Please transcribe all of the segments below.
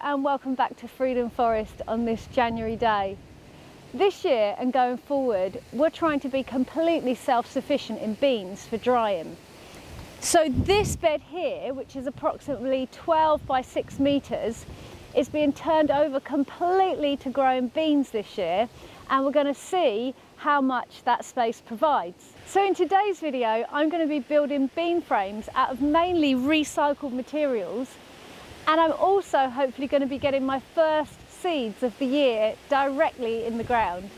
and welcome back to Freedom Forest on this January day. This year and going forward, we're trying to be completely self-sufficient in beans for drying. So this bed here, which is approximately 12 by 6 metres, is being turned over completely to growing beans this year, and we're going to see how much that space provides. So in today's video, I'm going to be building bean frames out of mainly recycled materials, and I'm also hopefully going to be getting my first seeds of the year directly in the ground.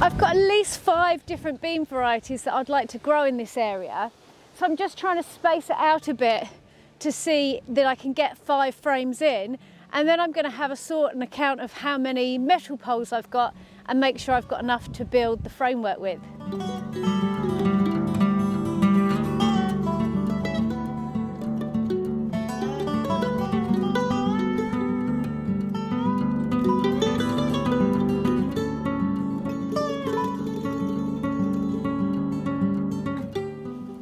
I've got at least 5 different bean varieties that I'd like to grow in this area, so I'm just trying to space it out a bit to see that I can get 5 frames in, and then I'm going to have a sort and account of how many metal poles I've got and make sure I've got enough to build the framework with.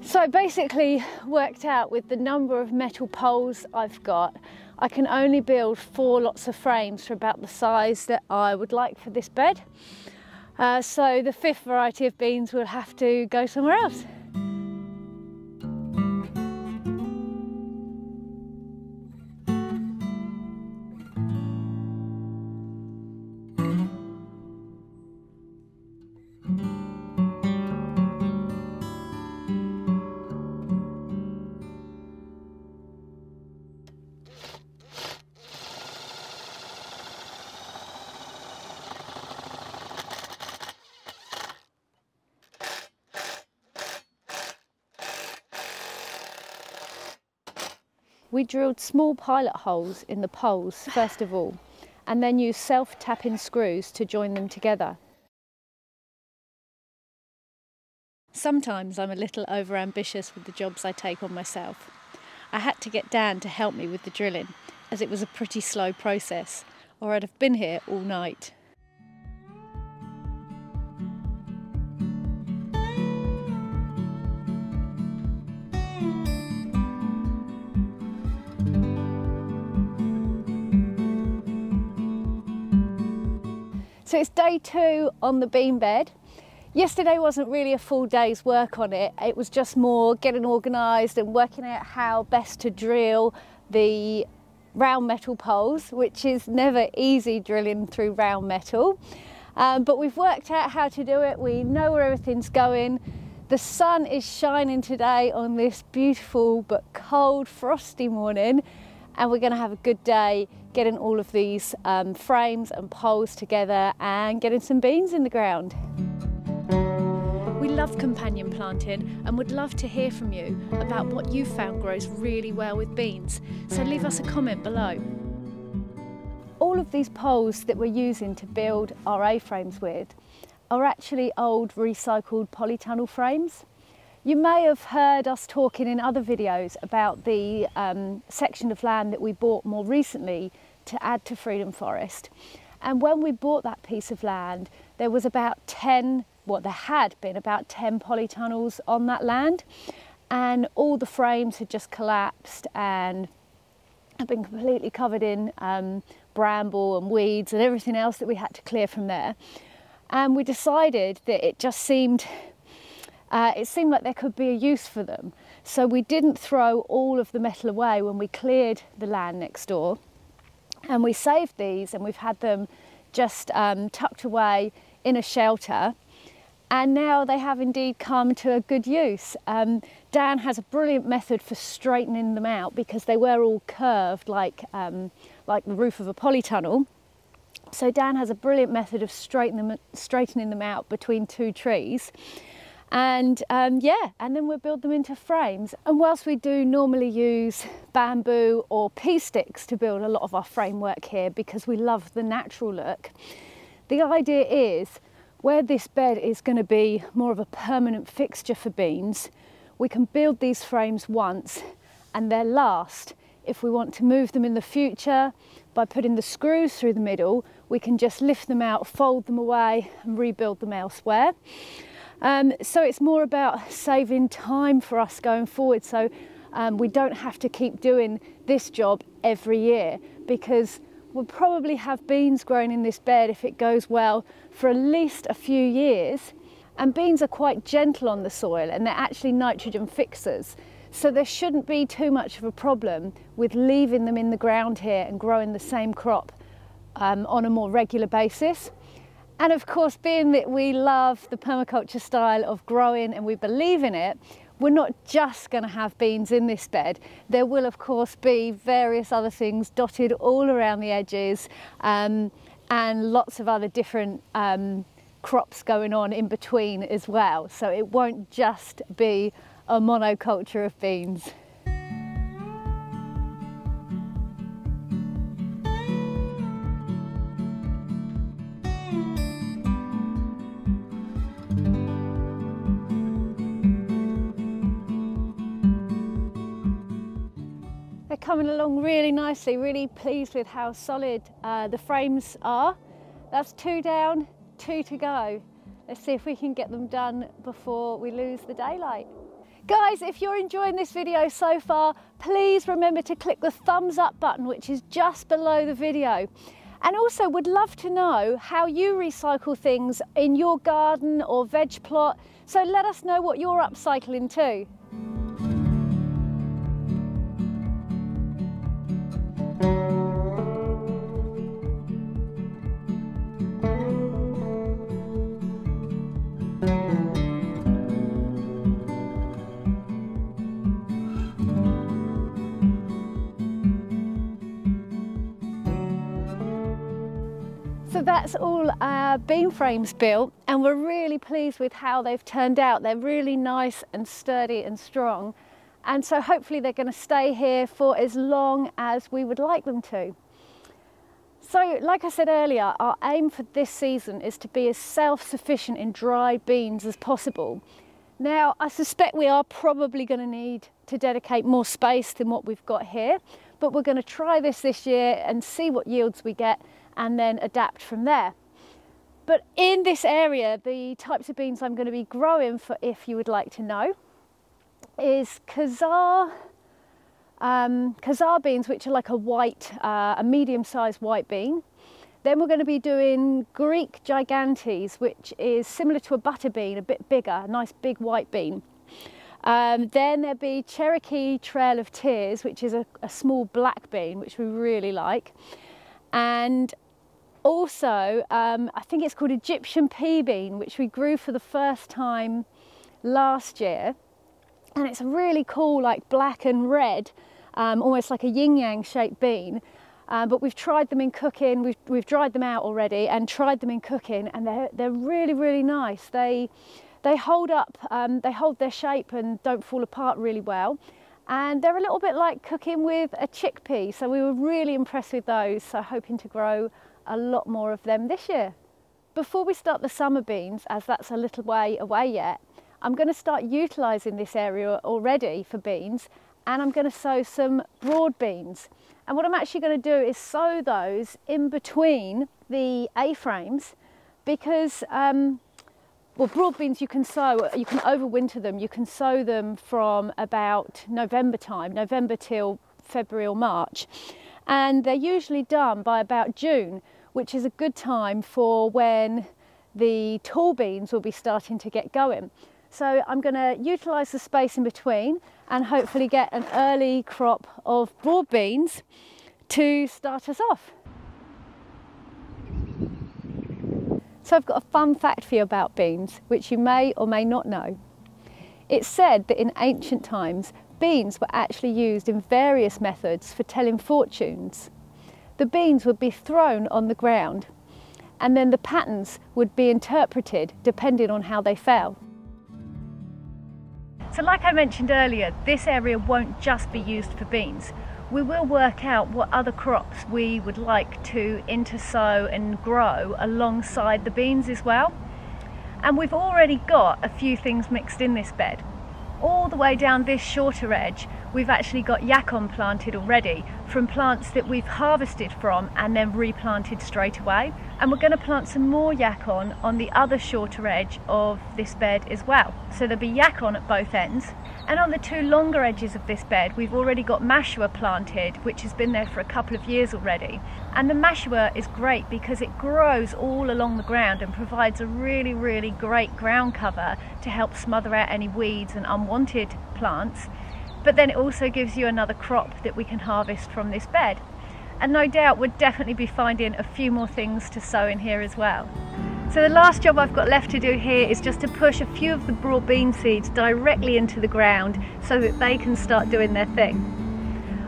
So I basically worked out with the number of metal poles I've got, I can only build 4 lots of frames for about the size that I would like for this bed. So the 5th variety of beans will have to go somewhere else. We drilled small pilot holes in the poles first of all, and then used self-tapping screws to join them together. Sometimes I'm a little over-ambitious with the jobs I take on myself. I had to get Dan to help me with the drilling, as it was a pretty slow process, or I'd have been here all night. So it's day 2 on the bean bed. Yesterday wasn't really a full day's work on it. It was just more getting organised and working out how best to drill the round metal poles, which is never easy drilling through round metal. But we've worked out how to do it. We know where everything's going. The sun is shining today on this beautiful but cold, frosty morning, and we're going to have a good day getting all of these frames and poles together and getting some beans in the ground. We love companion planting and would love to hear from you about what you found grows really well with beans, so leave us a comment below. All of these poles that we're using to build our A-frames with are actually old recycled polytunnel frames. You may have heard us talking in other videos about the section of land that we bought more recently to add to Freedom Forest. And when we bought that piece of land, there was about 10, well, there had been about 10 polytunnels on that land, and all the frames had just collapsed and had been completely covered in bramble and weeds and everything else that we had to clear from there. And we decided that it just seemed like there could be a use for them. So we didn't throw all of the metal away when we cleared the land next door, and we saved these, and we've had them just tucked away in a shelter, and now they have indeed come to a good use. Dan has a brilliant method for straightening them out because they were all curved like the roof of a polytunnel. So Dan has a brilliant method of straightening them out between 2 trees. And yeah, and then we'll build them into frames. And whilst we do normally use bamboo or pea sticks to build a lot of our framework here because we love the natural look, the idea is where this bed is going to be more of a permanent fixture for beans, we can build these frames once and they'll last If we want to move them in the future, by putting the screws through the middle, we can just lift them out, fold them away and rebuild them elsewhere. So it's more about saving time for us going forward, so we don't have to keep doing this job every year, because we'll probably have beans growing in this bed, if it goes well, for at least a few years. And beans are quite gentle on the soil, and they're actually nitrogen fixers. So there shouldn't be too much of a problem with leaving them in the ground here and growing the same crop on a more regular basis. And of course, being that we love the permaculture style of growing and we believe in it, we're not just going to have beans in this bed. There will of course be various other things dotted all around the edges, and lots of other different crops going on in between as well. So it won't just be a monoculture of beans. They're coming along really nicely, really pleased with how solid the frames are. That's 2 down, 2 to go. Let's see if we can get them done before we lose the daylight. Guys, if you're enjoying this video so far, please remember to click the thumbs up button, which is just below the video. And also would love to know how you recycle things in your garden or veg plot. So let us know what you're upcycling too. So that's all our bean frames built, and we're really pleased with how they've turned out. They're really nice and sturdy and strong, and so hopefully they're going to stay here for as long as we would like them to. So like I said earlier, our aim for this season is to be as self-sufficient in dried beans as possible. Now I suspect we are probably going to need to dedicate more space than what we've got here, but we're going to try this year and see what yields we get, and then adapt from there. But in this area, the types of beans I'm going to be growing, for if you would like to know, is Khazar beans, which are like a white, a medium-sized white bean. Then we're going to be doing Greek gigantes, which is similar to a butter bean, a bit bigger, a nice big white bean. Then there'll be Cherokee Trail of Tears, which is a small black bean, which we really like. And also, I think it's called Egyptian pea bean, which we grew for the first time last year. And it's a really cool, like black and red, almost like a yin-yang shaped bean. But we've tried them in cooking, we've dried them out already and tried them in cooking, and they're really, really nice. They hold up, they hold their shape and don't fall apart really well. And they're a little bit like cooking with a chickpea, so we were really impressed with those, so hoping to grow a lot more of them this year. Before we start the summer beans, as that's a little way away yet, I'm going to start utilising this area already for beans, and I'm going to sow some broad beans. And what I'm actually going to do is sow those in between the A-frames, because well, broad beans you can sow, you can overwinter them, you can sow them from about November time, November till February or March. And they're usually done by about June, which is a good time for when the tall beans will be starting to get going. So I'm going to utilise the space in between and hopefully get an early crop of broad beans to start us off. So I've got a fun fact for you about beans, which you may or may not know. It's said that in ancient times, beans were actually used in various methods for telling fortunes. The beans would be thrown on the ground, and then the patterns would be interpreted depending on how they fell. So like I mentioned earlier, this area won't just be used for beans. We will work out what other crops we would like to intersow and grow alongside the beans as well. And we've already got a few things mixed in this bed. All the way down this shorter edge, we've actually got yacon planted already from plants that we've harvested from and then replanted straight away. And we're going to plant some more yacon on the other shorter edge of this bed as well. So there'll be yacon at both ends. And on the two longer edges of this bed, we've already got mashua planted, which has been there for a couple of years already. And the mashua is great because it grows all along the ground and provides a really, really great ground cover to help smother out any weeds and unwanted plants. But then it also gives you another crop that we can harvest from this bed. And no doubt we'll definitely be finding a few more things to sow in here as well. So the last job I've got left to do here is just to push a few of the broad bean seeds directly into the ground so that they can start doing their thing.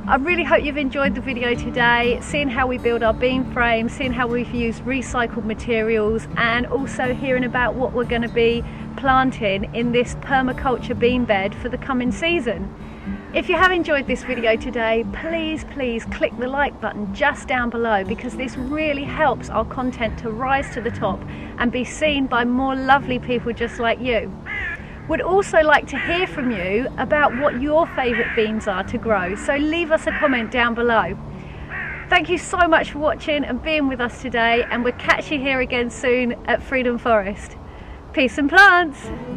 I really hope you've enjoyed the video today, seeing how we build our bean frame, seeing how we've used recycled materials, and also hearing about what we're going to be planting in this permaculture bean bed for the coming season. If you have enjoyed this video today, please click the like button just down below, because this really helps our content to rise to the top and be seen by more lovely people just like you. Would also like to hear from you about what your favourite beans are to grow, so leave us a comment down below. Thank you so much for watching and being with us today, and we'll catch you here again soon at Freedom Forest. Peace and plants!